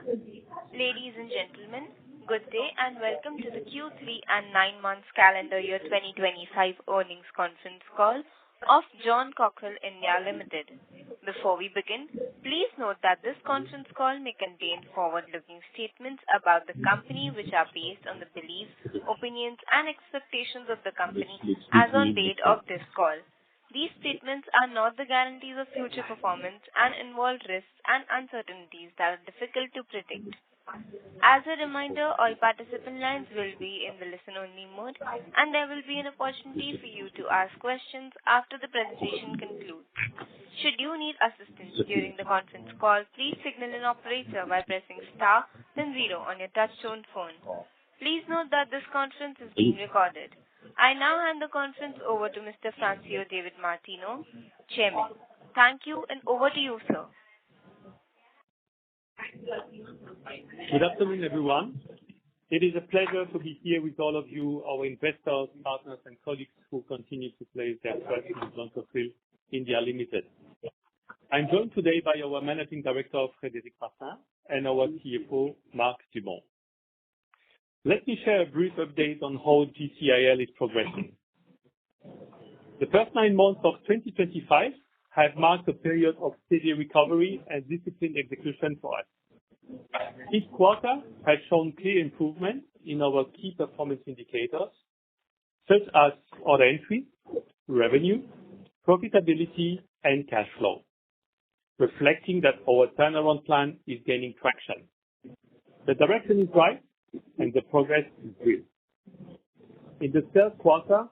Ladies and gentlemen, good day and welcome to the Q3 and 9 months calendar year 2025 earnings conference call of Cockerill India Limited. Before we begin, please note that this conference call may contain forward-looking statements about the company which are based on the beliefs, opinions and expectations of the company as on date of this call. These statements are not the guarantees of future performance and involve risks and uncertainties that are difficult to predict. As a reminder, all participant lines will be in the listen-only mode and there will be an opportunity for you to ask questions after the presentation concludes. Should you need assistance during the conference call, please signal an operator by pressing star then 0 on your touchtone phone. Please note that this conference is being recorded. I now hand the conference over to Mr. Francio David Martino, Chairman. Thank you and over to you, sir. Good afternoon, everyone. It is a pleasure to be here with all of you, our investors, partners and colleagues who continue to place their trust in Cockerill India Limited. I'm joined today by our Managing Director, Frédéric Martin, and our CFO, Marc Dumont. Let me share a brief update on how GCIL is progressing. The first 9 months of 2025 have marked a period of steady recovery and disciplined execution for us. Each quarter has shown clear improvement in our key performance indicators, such as order entry, revenue, profitability, and cash flow, reflecting that our turnaround plan is gaining traction. The direction is right, and the progress is real. In the third quarter,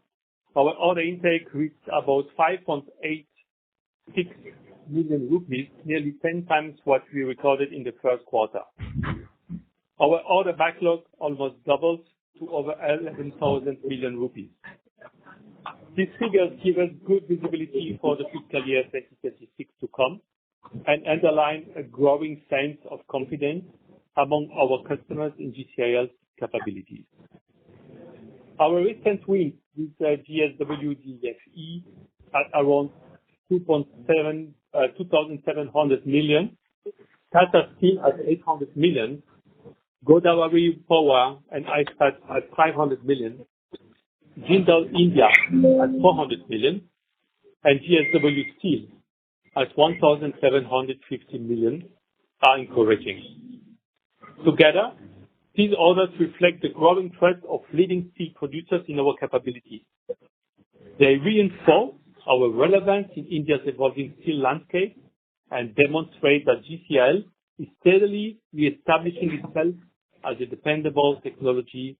our order intake reached about 5.86 million rupees, nearly 10 times what we recorded in the first quarter. Our order backlog almost doubled to over 11,000 million rupees. These figures give us good visibility for the fiscal year 2026 to come and underline a growing sense of confidence among our customers in GCIL's capabilities. Our recent win with GSW DFE at around 2,700 million, Tata Steel at 800 million, Godavari Power and ISPAT at 500 million, Jindal India at 400 million, and GSW Steel at 1,750 million are encouraging. Together, these orders reflect the growing trust of leading steel producers in our capabilities. They reinforce our relevance in India's evolving steel landscape and demonstrate that GCIL is steadily re-establishing itself as a dependable technology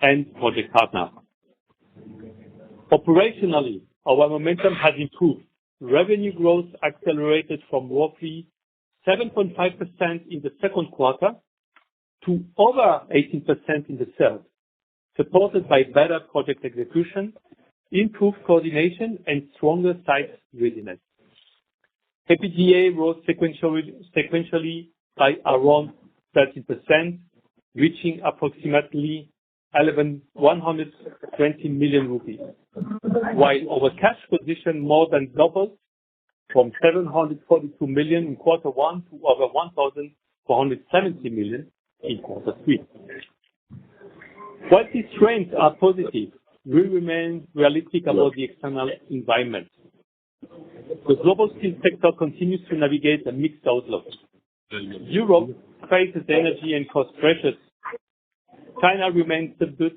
and project partner. Operationally, our momentum has improved. Revenue growth accelerated from roughly 7.5% in the second quarter to over 18% in the third, supported by better project execution, improved coordination, and stronger site readiness. EBITDA rose sequentially by around 13%, reaching approximately 120 million rupees, while our cash position more than doubled from 742 million in quarter one to over 1,470 million in quarter 3. While these trends are positive, we remain realistic about the external environment. The global steel sector continues to navigate a mixed outlook. Europe faces energy and cost pressures. China remains subdued,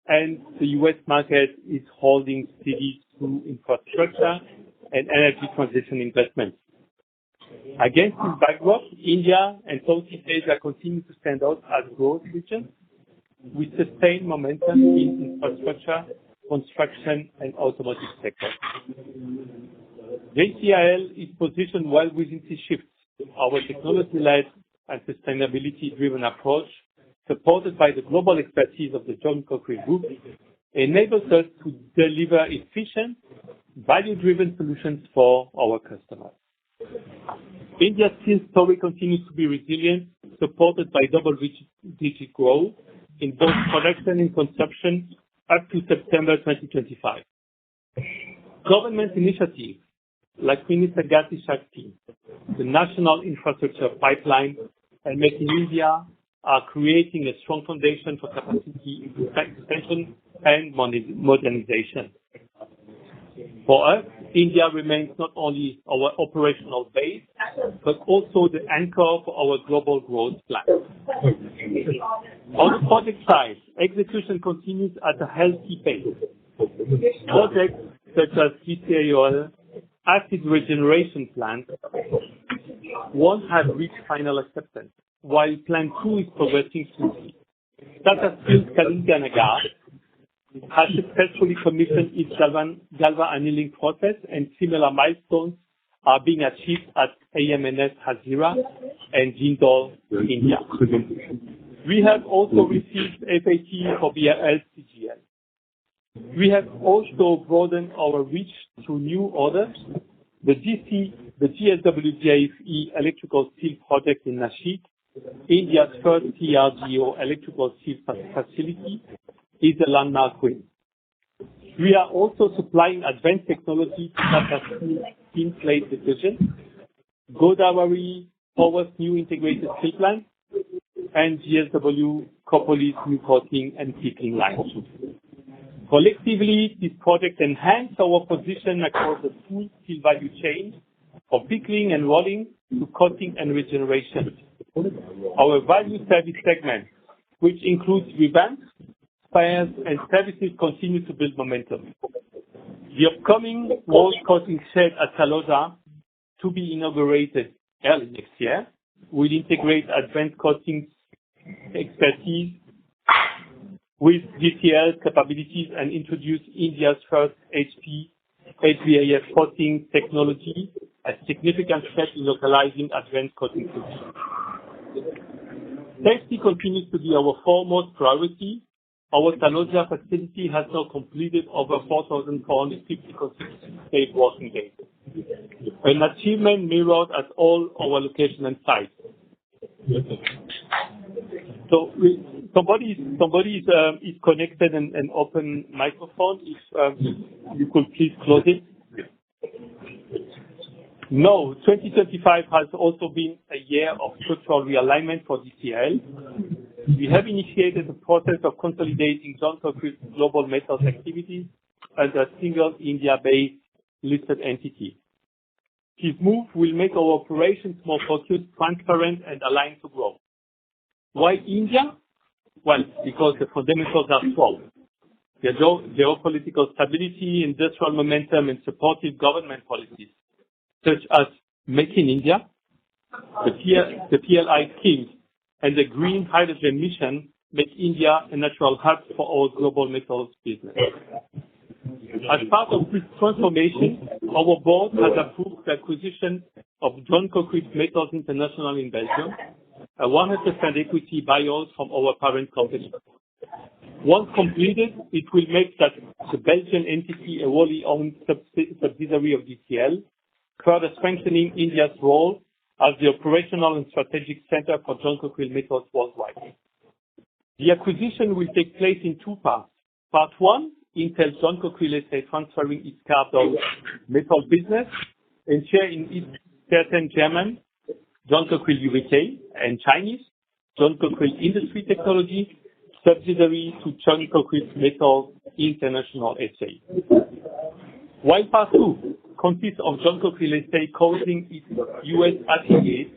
and the US market is holding steady through infrastructure and energy transition investments. Against this backdrop, India and Southeast Asia continue to stand out as growth regions with sustained momentum in infrastructure, construction, and automotive sectors. JCIL is positioned well within these shifts. Our technology-led and sustainability-driven approach, supported by the global expertise of the Cockerill Group, enables us to deliver efficient, value-driven solutions for our customers. India's steel story continues to be resilient, supported by double-digit growth in both production and consumption up to September 2025. Government initiatives like Minister Gati Shakti, the National Infrastructure Pipeline, and Make in India are creating a strong foundation for capacity expansion and modernization. For us, India remains not only our operational base, but also the anchor for our global growth plan. On the project side, execution continues at a healthy pace. Projects such as GCAOL, acid regeneration plant, one has reached final acceptance, while Plant 2 is progressing smoothly. Tata Steel Kalinganagar has successfully commissioned its galva annealing process, and similar milestones are being achieved at AMNS Hazira and Jindal, India. We have also received FAT for BRL CGL. We have also broadened our reach through new orders. The GSW JFE electrical steel project in Nashik, India's first CRGO electrical steel facility, is a landmark win. We are also supplying advanced technology to Tata Steel thin plate division, Godavari Power's new integrated steel plant, and GSW Coppola's new coating and pickling lines. Collectively, these projects enhance our position across the full steel value chain, from pickling and rolling to coating and regeneration. Our value service segment, which includes revamps, spares, and services, continue to build momentum. The upcoming World Coating Shed at Taloja, to be inaugurated early next year, will integrate advanced coating expertise with GCL capabilities and introduce India's first HPAF coating technology, a significant step in localizing advanced coating solutions. Safety continues to be our foremost priority. Our Taloja facility has now completed over 4,450 consecutive safe working days, an achievement mirrored at all our locations and sites. So somebody is connected and open microphone. If you could please close it. No, 2025 has also been a year of structural realignment for DCL. We have initiated the process of consolidating John Cockerill global metals activities as a single India-based listed entity. This move will make our operations more focused, transparent, and aligned to growth. Why India? Well, because the fundamentals are strong. The geopolitical stability, industrial momentum, and supportive government policies, such as Make in India, the PLI scheme, and the green hydrogen mission, make India a natural hub for our global metals business. As part of this transformation, our board has approved the acquisition of John Cockerill Metals International in Belgium, a 100% equity buyout from our parent company. Once completed, it will make that the Belgian entity a wholly owned subsidiary of DCL, further strengthening India's role as the operational and strategic center for John Cockerill Metals worldwide. The acquisition will take place in two parts. Part one entails John Cockerill SA transferring its carved-out metal business and share in its certain German, John Cockerill UK, and Chinese, John Cockerill Industry Technology, subsidiary to John Cockerill Metals International SA. While part two consists of John Cockerill SA causing its US affiliate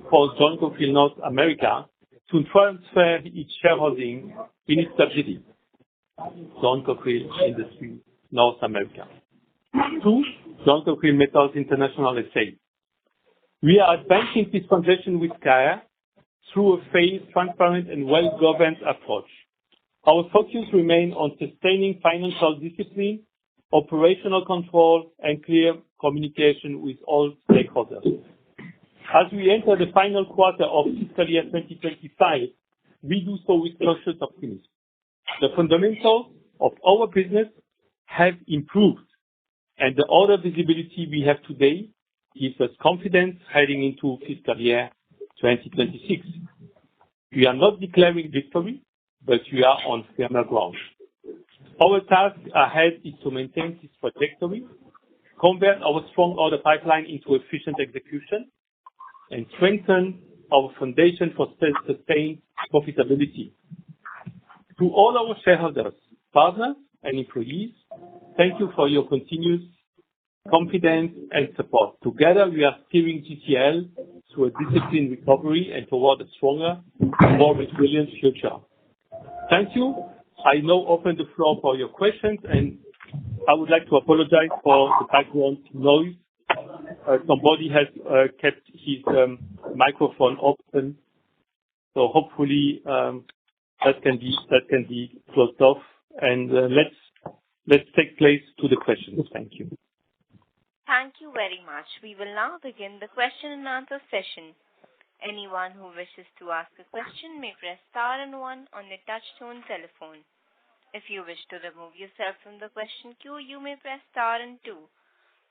called John Cockerill North America to transfer its shareholding in its subsidiary, John Cockerill Industry North America, to John Cockerill Metals International SA. We are advancing this transition with care through a phased, transparent, and well-governed approach. Our focus remains on sustaining financial discipline, operational control, and clear communication with all stakeholders. As we enter the final quarter of fiscal year 2025, we do so with cautious optimism. The fundamentals of our business have improved, and the order visibility we have today gives us confidence heading into fiscal year 2026. We are not declaring victory, but we are on firmer ground. Our task ahead is to maintain this trajectory, convert our strong order pipeline into efficient execution, and strengthen our foundation for sustained profitability. To all our shareholders, partners, and employees, thank you for your continuous confidence and support. Together, we are steering GCL through a disciplined recovery and toward a stronger, more resilient future. Thank you. I now open the floor for your questions, and I would like to apologize for the background noise. Somebody has kept his microphone open, so hopefully that can be closed off. And let's take place to the questions. Thank you. Thank you very much. We will now begin the question and answer session. Anyone who wishes to ask a question may press star and 1 on their touch-tone telephone. If you wish to remove yourself from the question queue, you may press star and 2.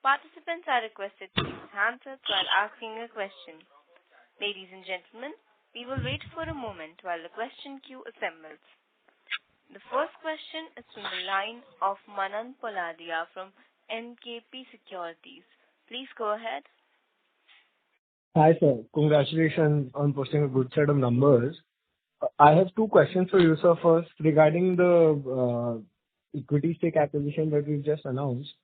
Participants are requested to use handsets while asking a question. Ladies and gentlemen, we will wait for a moment while the question queue assembles. The first question is from the line of Manan Poladia from NKP Securities. Please go ahead. Hi, sir. Congratulations on posting a good set of numbers. I have two questions for you, sir. First, regarding the equity stake acquisition that we've just announced,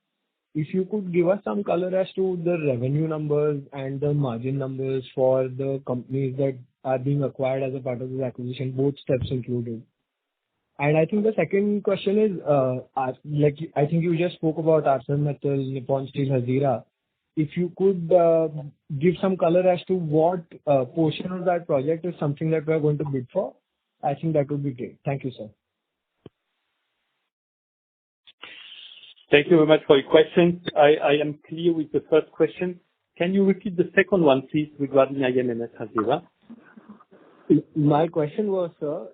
if you could give us some color as to the revenue numbers and the margin numbers for the companies that are being acquired as a part of this acquisition, both steps included. And I think the second question is, I think you just spoke about ArcelorMittal, Nippon Steel, Hazira. If you could give some color as to what portion of that project is something that we are going to bid for, I think that would be great. Thank you, sir. Thank you very much for your questions. I am clear with the first question. Can you repeat the second one, please, regarding IMNS Hazira? My question was, sir,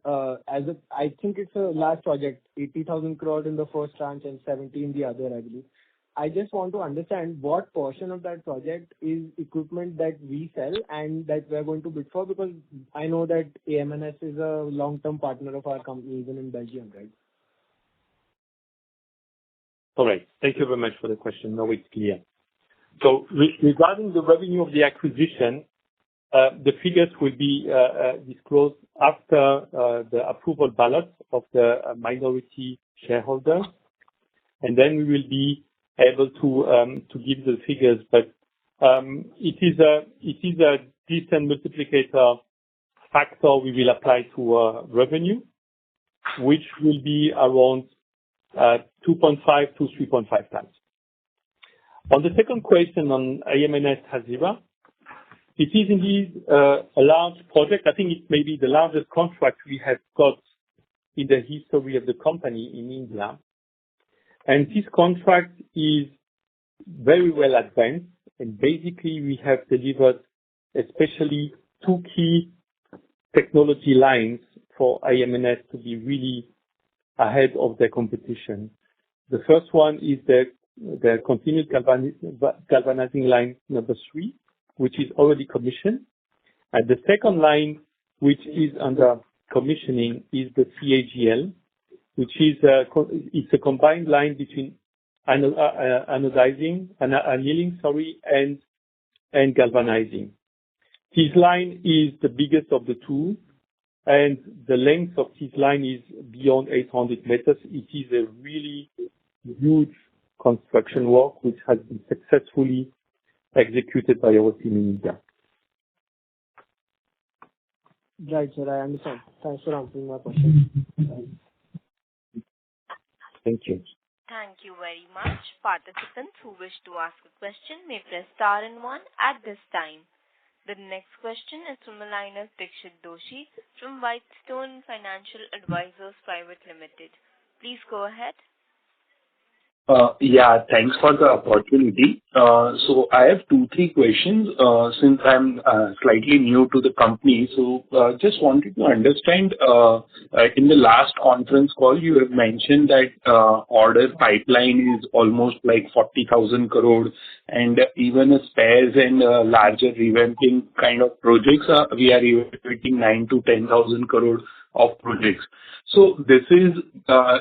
I think it's a large project, 80,000 crore in the first tranche and 70 in the other, I believe. I just want to understand what portion of that project is equipment that we sell and that we are going to bid for, because I know that AMNS is a long-term partner of our company, even in Belgium, right? All right. Thank you very much for the question. Now it's clear. So regarding the revenue of the acquisition, the figures will be disclosed after the approval ballot of the minority shareholders, and then we will be able to give the figures. But it is a decent multiplicator factor we will apply to revenue, which will be around 2.5 to 3.5 times. On the second question on IMNS Hazira, it is indeed a large project. I think it may be the largest contract we have got in the history of the company in India. And this contract is very well advanced. And basically, we have delivered especially two key technology lines for IMNS to be really ahead of the competition. The first one is the continuous galvanizing line number 3, which is already commissioned. And the second line, which is under commissioning, is the CAGL, which is it's a combined line between annealing, and galvanizing. This line is the biggest of the two, and the length of this line is beyond 800 meters. It is a really huge construction work which has been successfully executed by our team in India. Right, sir. I understand. Thanks for answering my question. Thank you. Thank you very much. Participants who wish to ask a question may press star and 1 at this time. The next question is from the line of Dixit Doshi from Whitestone Financial Advisors Private Limited. Please go ahead. Yeah, thanks for the opportunity. So I have 2-3 questions since I'm slightly new to the company. So just wanted to understand, in the last conference call, you have mentioned that order pipeline is almost like 40,000 crore, and even spares and larger revamping kind of projects, we are evaluating 9 to 10,000 crore of projects. So this is,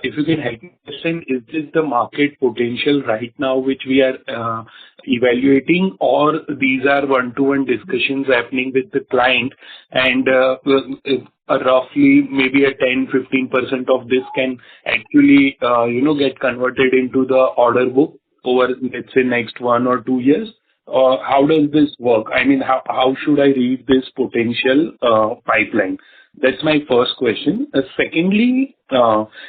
if you can help me understand, is this the market potential right now which we are evaluating, or these are one-to-one discussions happening with the client and roughly maybe a 10-15% of this can actually, get converted into the order book over, let's say, next 1 or 2 years? How does this work? I mean, how should I read this potential pipeline? That's my first question. Secondly,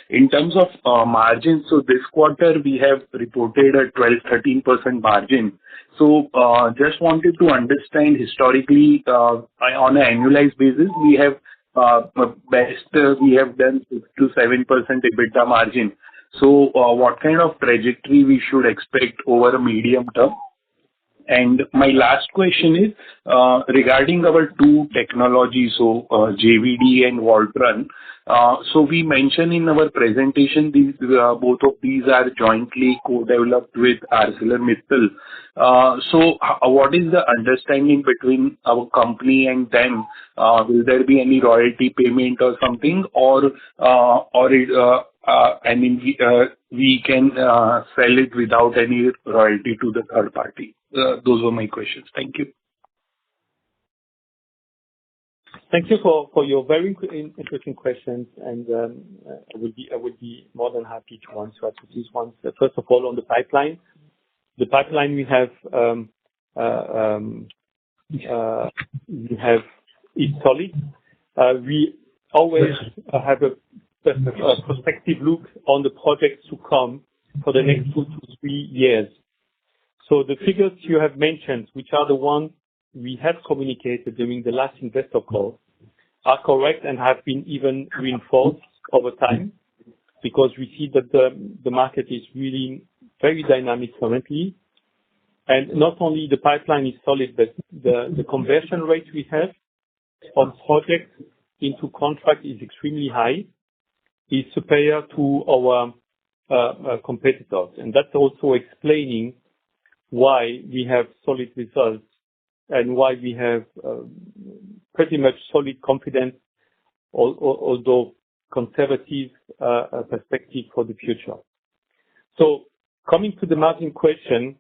in terms of margins, so this quarter we have reported a 12-13% margin. So, just wanted to understand historically, on an annualized basis, we have we have done 6-7% EBITDA margin. So, what kind of trajectory we should expect over a medium term? And my last question is regarding our two technologies, so JVD and Voltron. So we mentioned in our presentation these both of these are jointly co-developed with ArcelorMittal. So what is the understanding between our company and them? Will there be any royalty payment or something, or I mean, we can sell it without any royalty to the third party? Those were my questions. Thank you. Thank you for your very interesting questions, and I would be more than happy to answer to these ones. First of all, on the pipeline. The pipeline we have is solid. We always have a prospective look on the projects to come for the next 2 to 3 years. So the figures you have mentioned, which are the ones we have communicated during the last investor call, are correct and have been even reinforced over time, because we see that the market is really very dynamic currently. And not only the pipeline is solid, but the conversion rate we have on projects into contract is extremely high, is superior to our competitors. And that's also explaining why we have solid results and why we have pretty much solid confidence, although conservative perspective for the future. So coming to the margin question,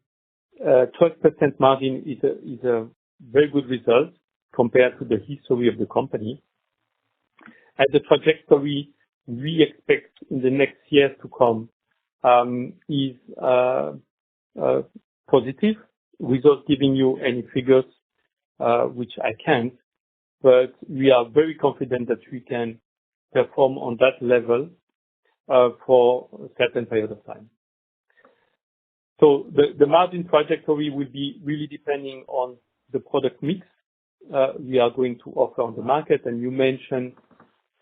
12% margin is a very good result compared to the history of the company. And the trajectory we expect in the next years to come is positive, without giving you any figures, which I can't, but we are very confident that we can perform on that level for a certain period of time. So the margin trajectory will be really depending on the product mix we are going to offer on the market. And you mentioned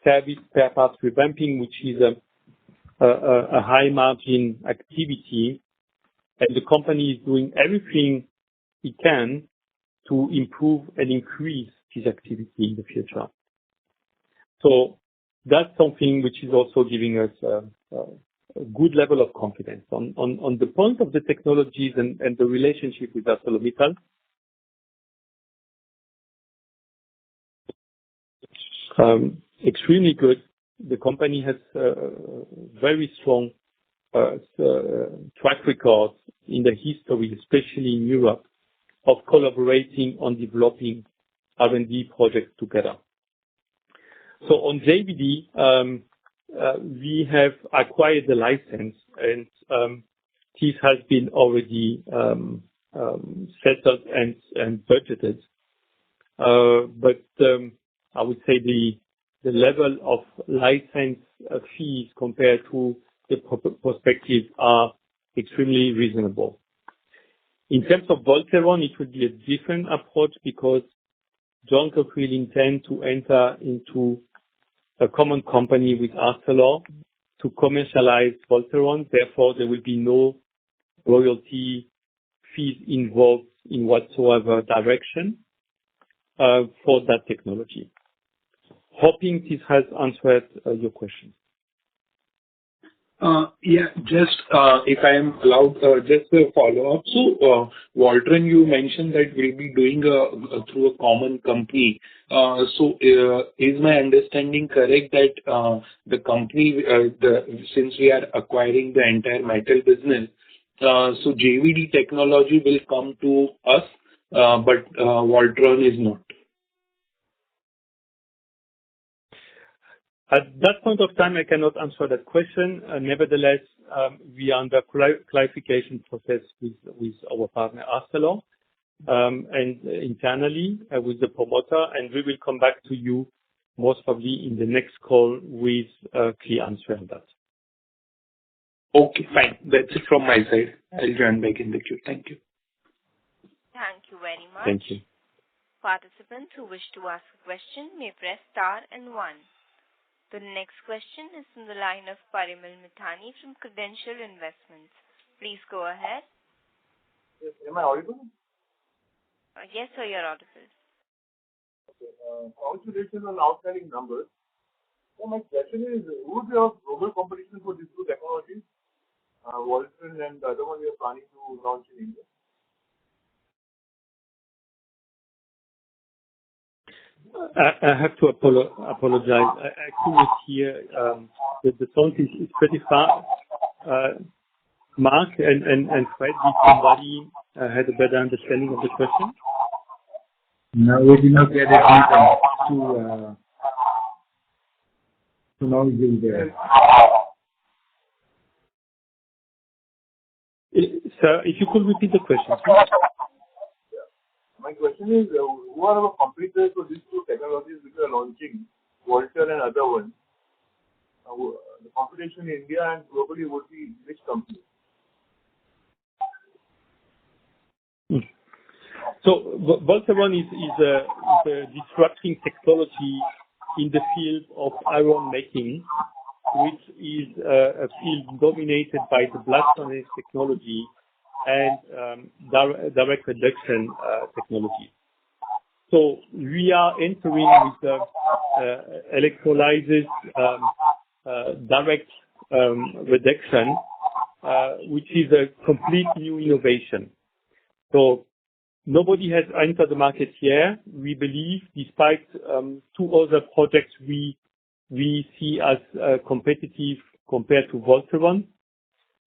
service spare parts revamping, which is a high margin activity, and the company is doing everything it can to improve and increase this activity in the future. So that's something which is also giving us a good level of confidence. On the point of the technologies and the relationship with ArcelorMittal, extremely good. The company has very strong track record in the history, especially in Europe, of collaborating on developing R&D projects together. So on JVD, we have acquired the license, and this has been already settled and budgeted. But I would say the level of license fees compared to the perspective are extremely reasonable. In terms of Voltron, it would be a different approach, because John Cockerill intend to enter into a common company with Arcelor to commercialize Voltron. Therefore, there will be no royalty fees involved in whatsoever direction for that technology. Hoping this has answered your question. Yeah, just if I am allowed, just a follow-up. So, Waltron, you mentioned that we'll be doing through a common company. So, is my understanding correct that the company, since we are acquiring the entire metal business, so JVD technology will come to us, but Waltron is not? At that point of time, I cannot answer that question. Nevertheless, we are under clarification process with our partner, Arcelor, and internally with the promoter, and we will come back to you most probably in the next call with a clear answer on that. Okay, fine. That's it from my side. I'll join back in the queue. Thank you. Thank you very much. Thank you. Participants who wish to ask a question may press star and 1. The next question is from the line of Parimal Mithani from Credential Investments. Please go ahead. Yes, am I audible? Yes, sir, you're audible. Okay. Congratulations on outstanding numbers. So my question is, who is your global competition for these two technologies? Waltron and the other one you are planning to launch in India? I have to apologize. I couldn't hear the sound is pretty far. Mark and Fred, did somebody had a better understanding of the question? No, we did not get it either. Too noisy there. Sir, if you could repeat the question, please. My question is, who are our competitors for these two technologies which are launching, Waltron and other ones? The competition in India and globally would be which company? So Voltron is a disrupting technology in the field of iron making, which is a field dominated by the blast furnace technology and direct reduction technology. So we are entering with electrolysis direct reduction, which is a complete new innovation. So nobody has entered the market here. We believe, despite two other projects we see as competitive compared to Voltron,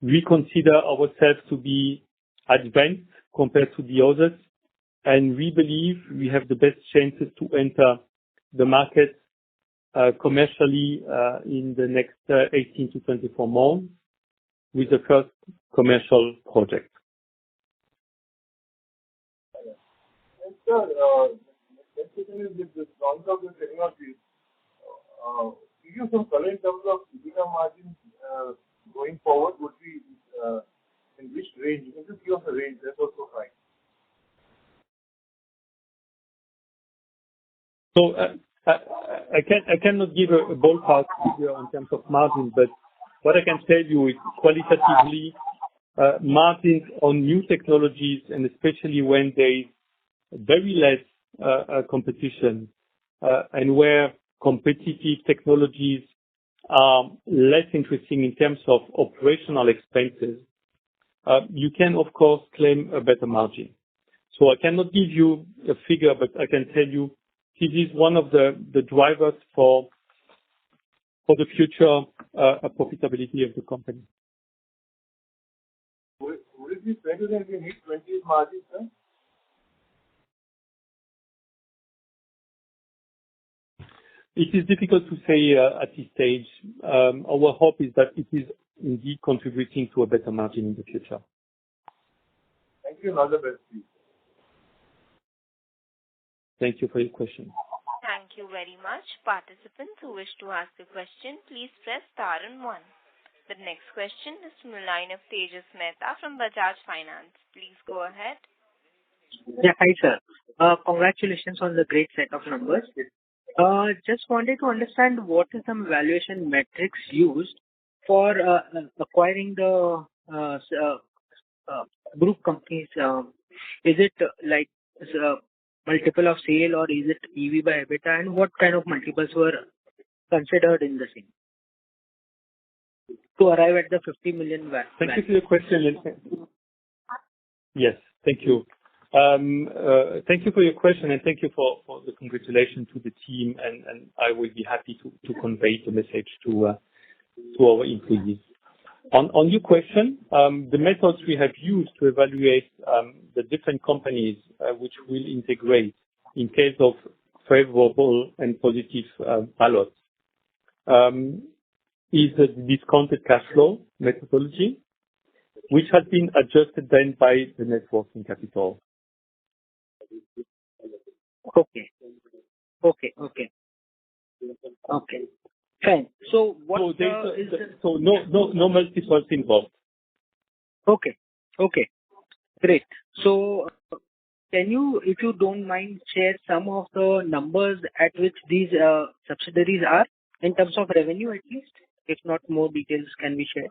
we consider ourselves to be advanced compared to the others, and we believe we have the best chances to enter the market commercially in the next 18 to 24 months with the first commercial project. And sir, next question is with the launch of the technologies, give you some color in terms of EBITDA margins going forward would be in which range? You can just give us a range, that's also fine. So I cannot give a ballpark figure in terms of margin, but what I can tell you is qualitatively margins on new technologies, and especially when there is very less competition and where competitive technologies are less interesting in terms of operational expenses, you can of course claim a better margin. So I cannot give you a figure, but I can tell you this is one of the drivers for the future profitability of the company. Would it be better than we hit 20 margins, sir? It is difficult to say at this stage. Our hope is that it is indeed contributing to a better margin in the future. Thank you and all the best, please. Thank you for your question. Thank you very much. Participants who wish to ask a question, please press star and 1. The next question is from the line of Tejas Mehta from Bajaj Finance. Please go ahead. Yeah, hi sir. Congratulations on the great set of numbers. Just wanted to understand what is some valuation metrics used for acquiring the group companies. Is it like multiple of sale, or is it EV by EBITDA, and what kind of multiples were considered in the same? to arrive at the 50 million Thank you value? for your question. Yes, thank you. Thank you for your question, and thank you for the congratulations to the team, and I will be happy to convey the message to our employees. On your question, the methods we have used to evaluate the different companies which will integrate in case of favorable and positive ballots is a discounted cash flow methodology, which has been adjusted then by the net working capital. Okay. Fine. So what So is the... so no multiples involved. Okay. Great. So can you, if you don't mind, share some of the numbers at which these subsidiaries are in terms of revenue at least? If not, more details can be shared.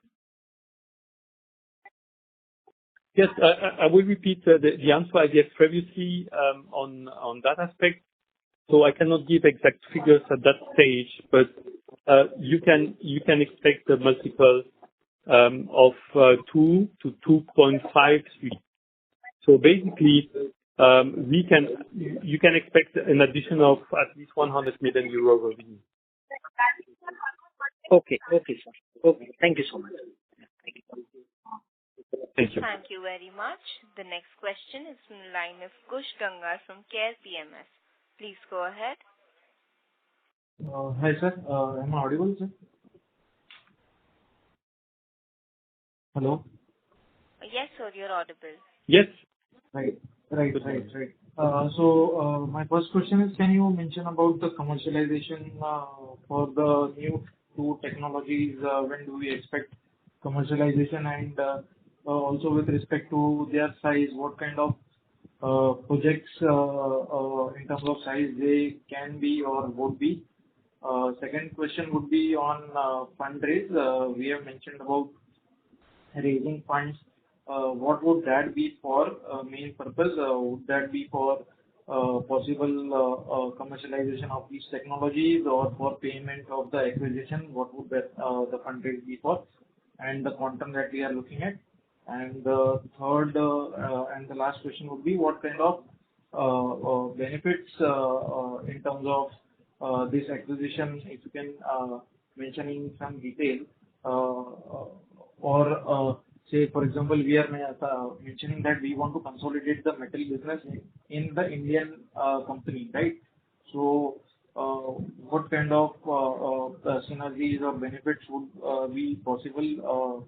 Yes, I will repeat the answer I gave previously on that aspect. So I cannot give exact figures at that stage, but you can expect a multiple of 2 to 2.53. So basically, you can expect an addition of at least 100 million euro revenue. Okay, sir. Okay, thank you so much. Thank you. Thank you. Thank you very much. The next question is from the line of Kush Gangar from Care PMS. Please go ahead. Hi, sir. Am I audible, sir? Hello? Yes, sir, you're audible. Yes. Right. So my first question is, can you mention about the commercialization for the new two technologies? When do we expect commercialization, and also with respect to their size, what kind of projects in terms of size they can be or would be? Second question would be on fundraise. We have mentioned about raising funds. What would that be for main purpose? Would that be for possible commercialization of these technologies or for payment of the acquisition? What would that the fundraise be for? And the quantum that we are looking at. And the third and the last question would be, what kind of benefits in terms of this acquisition, if you can mention in some detail, or say, for example, we are mentioning that we want to consolidate the metal business in the Indian company, right? So, what kind of synergies or benefits would be possible?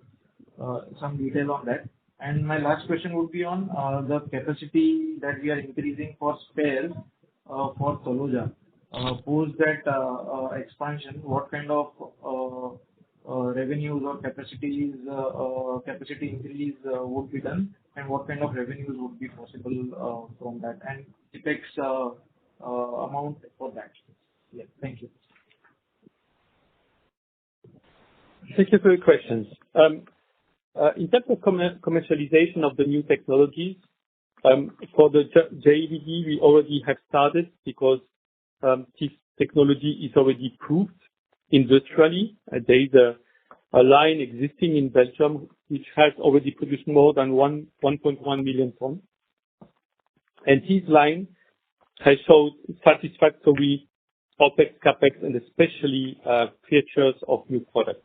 Some detail on that. And my last question would be on the capacity that we are increasing for spares for Taloja. Post that expansion, what kind of revenues or capacity increase would be done, and what kind of revenues would be possible from that, and CapEx amount for that? Yeah, thank you. Thank you for your questions. In terms of commercialization of the new technologies, for the JVD, we already have started because this technology is already proved industrially. There is a line existing in Belgium which has already produced more than 1.1 million tons. And this line has showed satisfactory OPEX, CAPEX, and especially features of new products.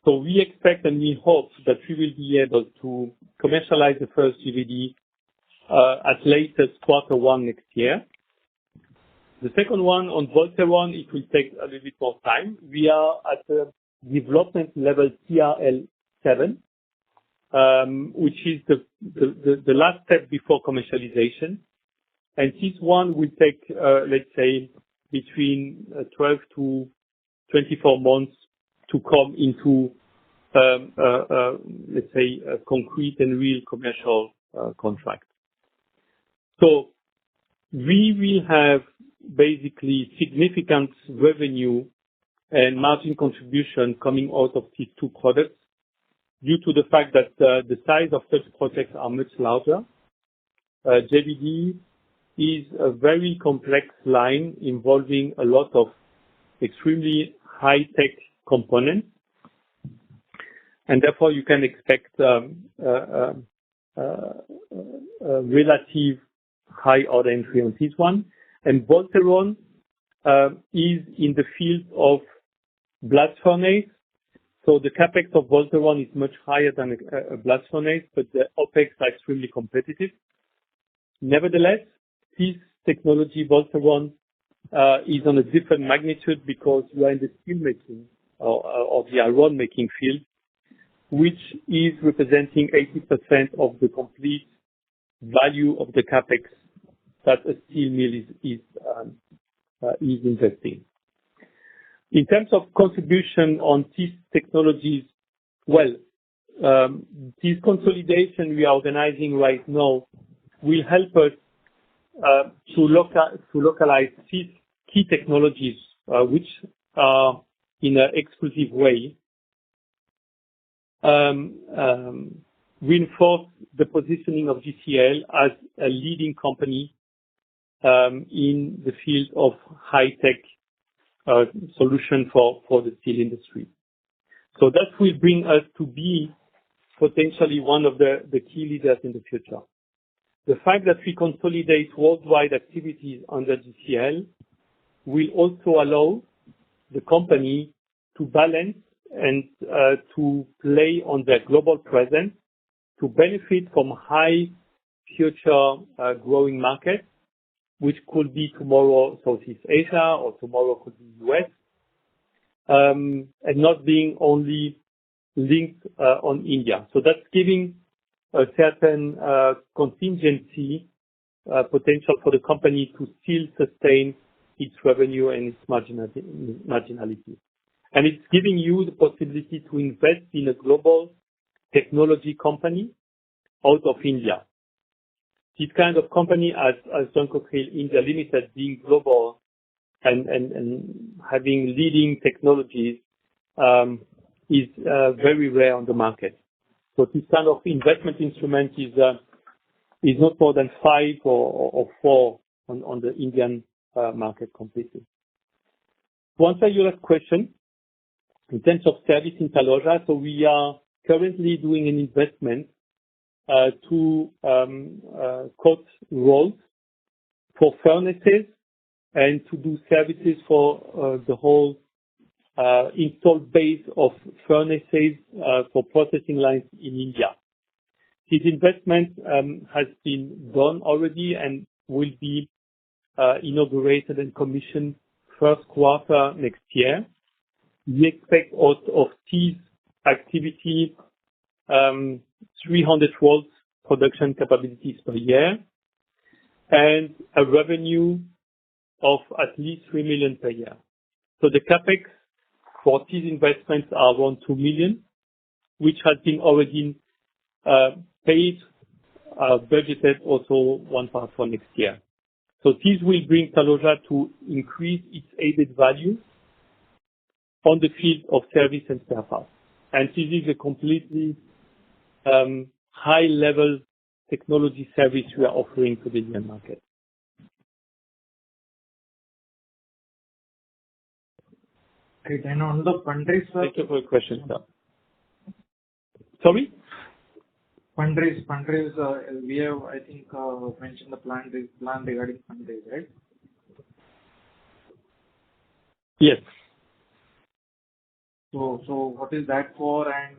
So we expect and we hope that we will be able to commercialize the first JVD at latest Q1 next year. The second one on Volteron, it will take a little bit more time. We are at the development level TRL7, which is the last step before commercialization. And this one will take, let's say, between 12 to 24 months to come into, let's say, a concrete and real commercial contract. So we will have basically significant revenue and margin contribution coming out of these two products due to the fact that the size of such projects are much larger. JVD is a very complex line involving a lot of extremely high-tech components. and therefore you can expect relative high order entry on this one. And Volteron is in the field of blast furnace. So the capex of Volteron is much higher than a blast furnace, but the OpEx are extremely competitive. Nevertheless, this technology, Volteron, is on a different magnitude because we are in the steel making or the iron making field, which is representing 80% of the complete value of the capex that a steel mill is investing. In terms of contribution on these technologies, well, this consolidation we are organizing right now will help us to localize these key technologies, which are in an exclusive way, reinforce the positioning of GCL as a leading company in the field of high-tech solution for the steel industry. So that will bring us to be potentially one of the key leaders in the future. The fact that we consolidate worldwide activities under GCL will also allow the company to balance and to play on their global presence to benefit from high future growing markets, which could be tomorrow Southeast Asia or tomorrow could be US, and not being only linked on India. So that's giving a certain contingency potential for the company to still sustain its revenue and its marginality. And it's giving you the possibility to invest in a global technology company out of India. This kind of company as Cockerill India Limited being global and having leading technologies is very rare on the market. So this kind of investment instrument is not more than 5 or 4 on the Indian market completely. To answer your last question, in terms of service in Taloja, so we are currently doing an investment to coat rolls for furnaces and to do services for the whole installed base of furnaces for processing lines in India. This investment has been done already and will be inaugurated and commissioned first quarter next year. We expect out of this activity 300 volts production capabilities per year and a revenue of at least 3 million per year. So the capex for these investments are around 2 million, which has been already paid, budgeted also one part for next year. So this will bring Taloja to increase its added value on the field of service and spare parts. And this is a completely high-level technology service we are offering to the Indian market. Great. And on the fundraise, sir? Thank you for your question, sir. Sorry? Fundraise, we have, I think, mentioned the plan regarding fundraise, right? Yes. So what is that for? And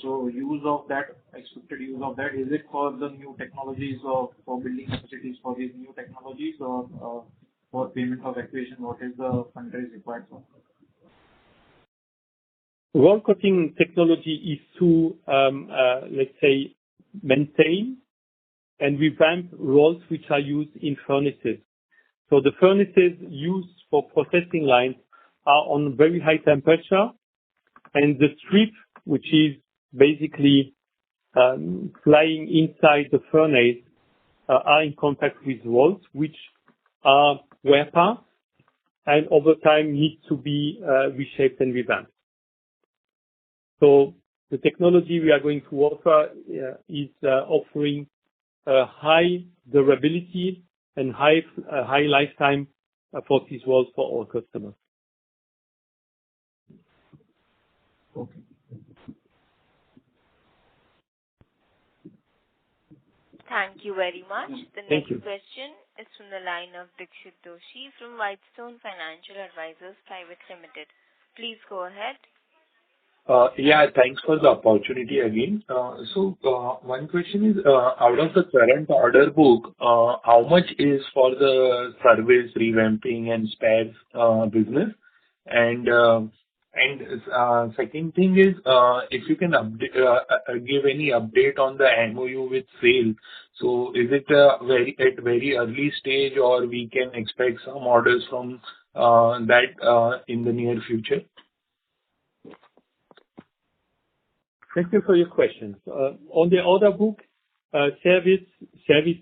so use of that, expected use of that, is it for the new technologies or for building capacities for these new technologies or for payment of acquisition? What is the fundraise required for? Roll coating technology is to, let's say, maintain and revamp rolls which are used in furnaces. So the furnaces used for processing lines are on very high temperature, and the strip, which is basically flying inside the furnace, are in contact with rolls, which are wear parts, and over time need to be reshaped and revamped. So the technology we are going to offer is offering high durability and high lifetime for these rolls for our customers. Okay. Thank you very much. The Thank next you. question is from the line of Dixit Doshi from Whitestone Financial Advisors Private Limited. Please go ahead. Yeah, thanks for the opportunity again. One question is, out of the current order book, how much is for the service revamping and spares business? Second thing is, if you can give any update on the MOU with SAIL. Is it at very early stage, or we can expect some orders from that in the near future? Thank you for your questions. On the order book, service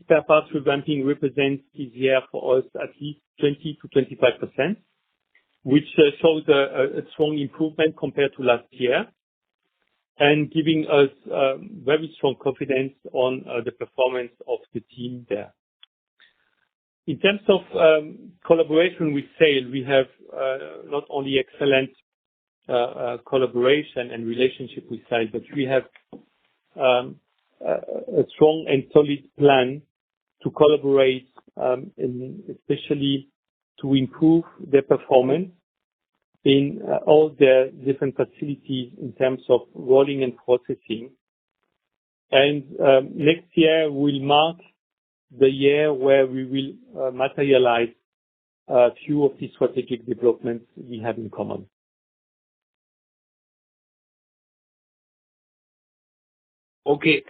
spare parts revamping represents this year for us at least 20 to 25%, which shows a strong improvement compared to last year and giving us very strong confidence on the performance of the team there. In terms of collaboration with SAIL, we have not only excellent collaboration and relationship with SAIL, but we have a strong and solid plan to collaborate, especially to improve their performance in all their different facilities in terms of rolling and processing. And next year will mark the year where we will materialize a few of the strategic developments we have in common. Okay.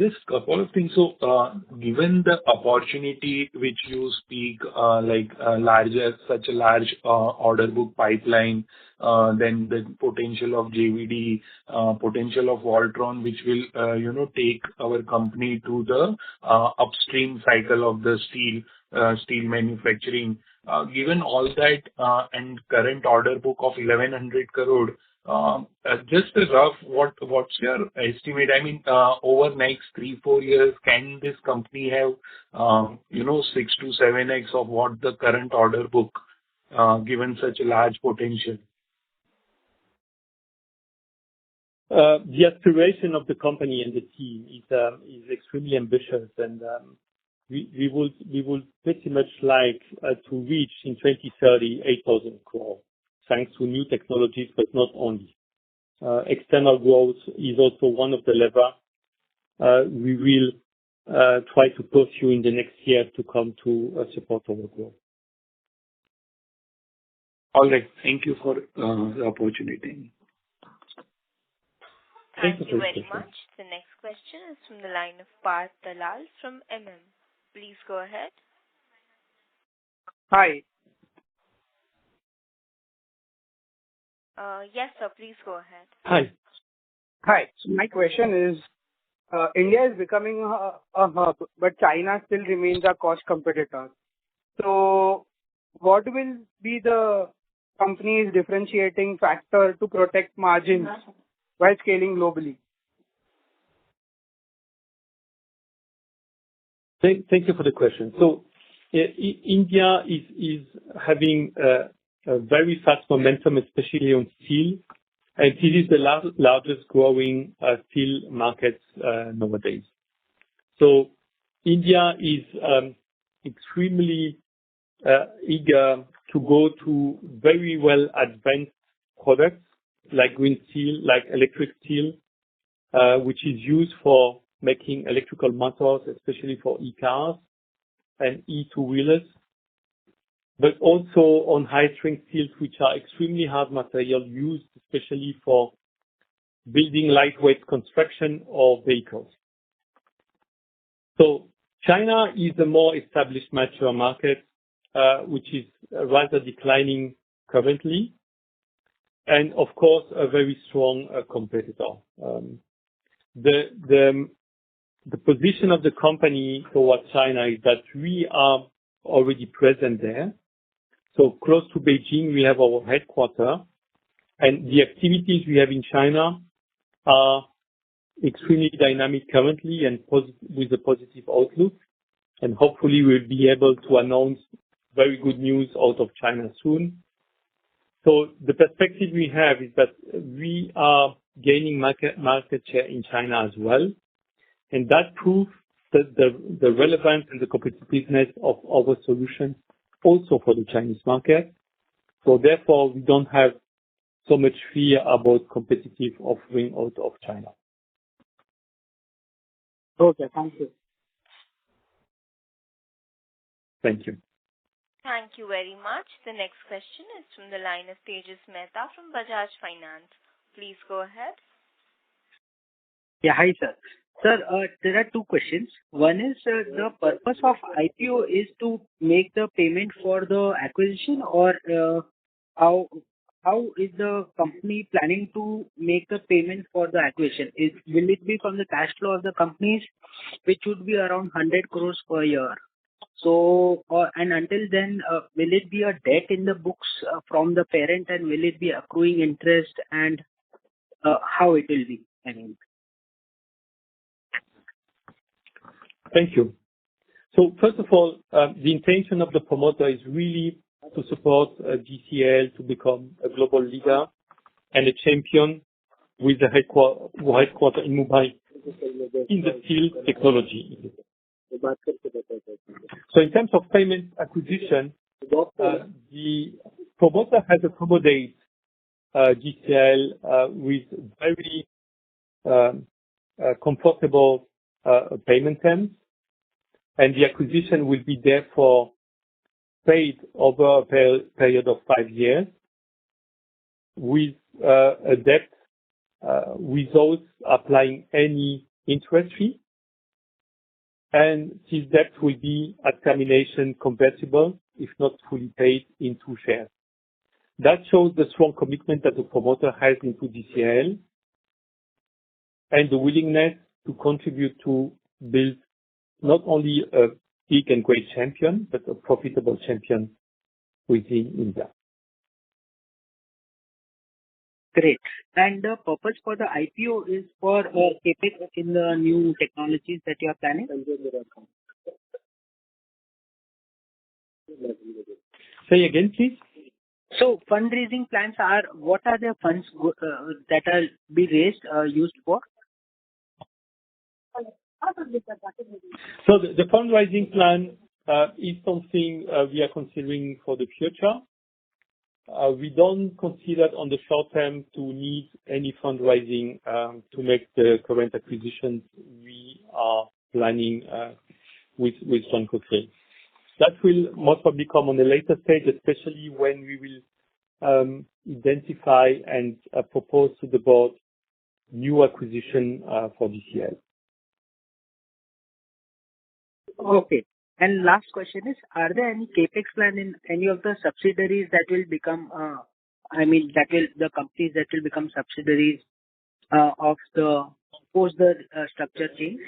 Just a couple of things. Given the opportunity which you speak, like such a large order book pipeline, then the potential of JVD, potential of Voltron, which will, take our company to the upstream cycle of the steel manufacturing. Given all that, and current order book of 1,100 crore, just a rough, what's your estimate? I mean, over next 3-4 years, can this company have, 6 to 7x of what the current order book, given such a large potential? The aspiration of the company and the team is extremely ambitious, and we will pretty much like to reach in 2030 8,000 crore, thanks to new technologies, but not only. External growth is also one of the levers we will try to pursue in the next year to come to support our growth. All right. Thank you for the opportunity. Thank you very much. The next question is from the line of Parth Dalal from MM. Please go ahead. Hi. Yes, sir. Please go ahead. Hi. Hi. So my question is, India is becoming a hub, but China still remains a cost competitor. So what will be the company's differentiating factor to protect margins while scaling globally? Thank you for the question. So India is having a very fast momentum, especially on steel, and it is the largest growing steel market nowadays. So India is extremely eager to go to very well advanced products like green steel, like electric steel, which is used for making electrical motors, especially for e-cars and e-two-wheelers, but also on high-strength steels, which are extremely hard material used, especially for building lightweight construction of vehicles. So China is a more established mature market, which is rather declining currently, and of course, a very strong competitor. The position of the company towards China is that we are already present there. So close to Beijing, we have our headquarters, and the activities we have in China are extremely dynamic currently and with a positive outlook. And hopefully we'll be able to announce very good news out of China soon. So the perspective we have is that we are gaining market share in China as well, and that proves that the relevance and the competitiveness of our solutions also for the Chinese market. So therefore, we don't have so much fear about competitive offering out of China. Okay, thank you. Thank you. Thank you very much. The next question is from the line of Tejas Mehta from Bajaj Finance. Please go ahead. Yeah, hi, sir. Sir, there are two questions. One is the purpose of IPO is to make the payment for the acquisition, or how is the company planning to make the payment for the acquisition? Will it be from the cash flow of the companies, which would be around 100 crores per year? So, and until then, will it be a debt in the books from the parent, and will it be accruing interest, and how it will be? I mean. Thank you. So first of all, the intention of the promoter is really to support GCL to become a global leader and a champion with the headquarters in Mumbai in the field technology. So in terms of payment acquisition, the promoter has accommodated GCL with very comfortable payment terms, and the acquisition will be therefore paid over a period of 5 years with a debt without applying any interest fee. And this debt will be at termination convertible, if not fully paid in 2 shares. That shows the strong commitment that the promoter has into GCL and the willingness to contribute to build not only a big and great champion, but a profitable champion within India. Great. And the purpose for the IPO is for CapEx in the new technologies that you are planning? Say again, please. So fundraising plans are, what are the funds that are be raised, used for? So the fundraising plan is something we are considering for the future. We don't consider on the short term to need any fundraising to make the current acquisitions we are planning with Cockerill. That will most probably come on a later stage, especially when we will identify and propose to the board new acquisition for GCL. Okay. And last question is, are there any CapEx plan in any of the subsidiaries that will become, the companies that will become subsidiaries of the post the structure change?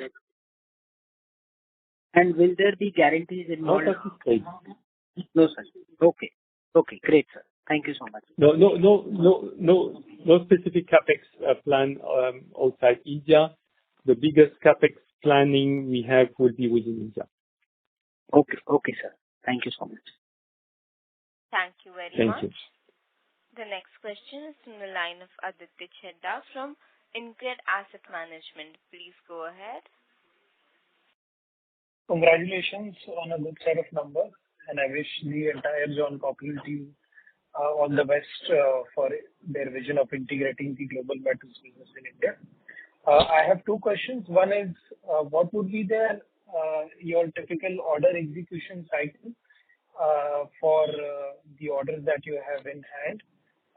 And will there be guarantees involved? No, sir. Okay. Okay, great, sir. Thank you so much. No specific CapEx plan outside India. The biggest CapEx planning we have will be within India. Okay, sir. Thank you so much. Thank you very much. Thank you. The next question is from the line of Aditya Chedda from InCred Asset Management. Please go ahead. Congratulations on a good set of numbers, and I wish the entire John Cockerill team all the best for their vision of integrating the global metals business in India. I have 2 questions. One is, what would be your typical order execution cycle for the orders that you have in hand?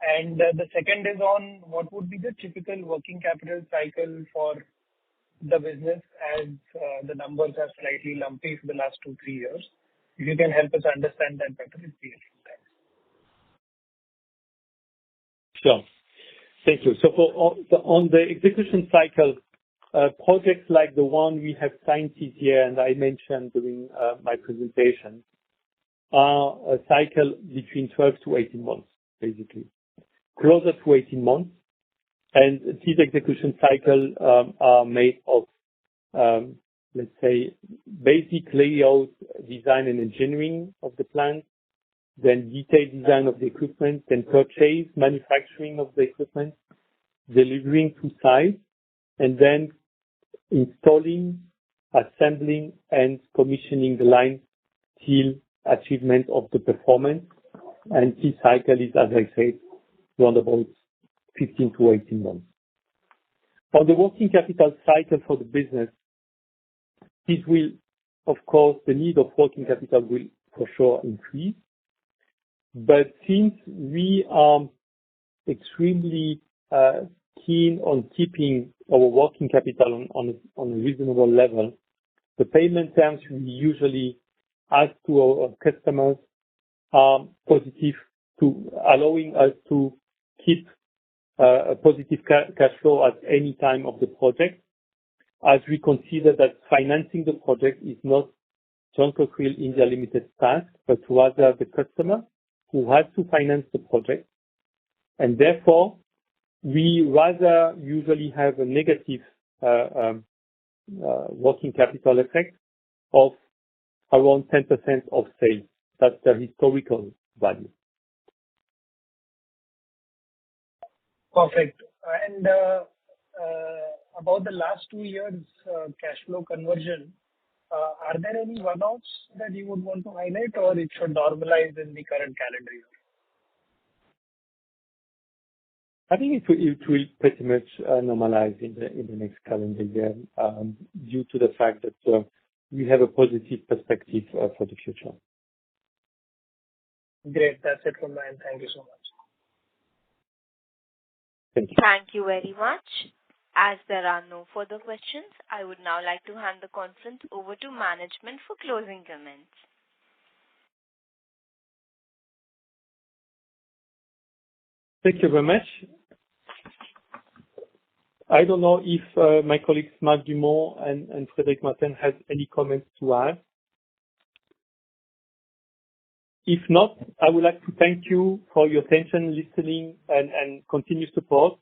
And the second is on what would be the typical working capital cycle for the business, as the numbers are slightly lumpy for the last 2-3 years. If you can help us understand that better, it'd be helpful. Thanks. Sure. Thank you. So on the execution cycle, projects like the one we have signed this year, and I mentioned during my presentation, are a cycle between 12 to 18 months, basically. Closer to 18 months. And these execution cycles are made of, let's say, basic layout, design and engineering of the plant, then detailed design of the equipment, then purchase, manufacturing of the equipment, delivering to site, and then installing, assembling, and commissioning the line till achievement of the performance. And this cycle is, as I said, around about 15 to 18 months. On the working capital cycle for the business, this will, of course, the need of working capital will for sure increase. But since we are extremely keen on keeping our working capital on a reasonable level, the payment terms we usually ask to our customers are positive, to allowing us to keep a positive cash flow at any time of the project, as we consider that financing the project is not John Cockerill India Limited task, but rather the customer who has to finance the project. And therefore, we rather usually have a negative working capital effect of around 10% of sales. That's the historical value. Perfect. And about the last 2 years cash flow conversion, are there any one-offs that you would want to highlight, or it should normalize in the current calendar year? I think it will pretty much normalize in the next calendar year due to the fact that we have a positive perspective for the future. Great. That's it from my end. Thank you so much. Thank you. Thank you very much. As there are no further questions, I would now like to hand the conference over to management for closing comments. Thank you very much. I don't know if my colleagues Marc Dumont and Frédéric Martin have any comments to add. If not, I would like to thank you for your attention, listening, and continued support.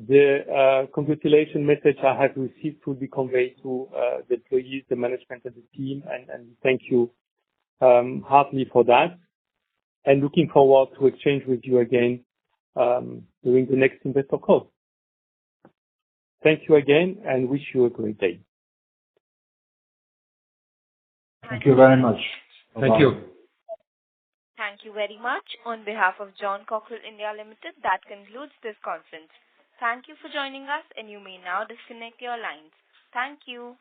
The congratulation message I have received will be conveyed to the employees, the management, and the team, and thank you heartily for that. And looking forward to exchange with you again during the next investor call. Thank you again, and wish you a great day. Thank you very much. Thank you. Thank you very much. On behalf of John Cockerill India Limited, that concludes this conference. Thank you for joining us, and you may now disconnect your lines. Thank you.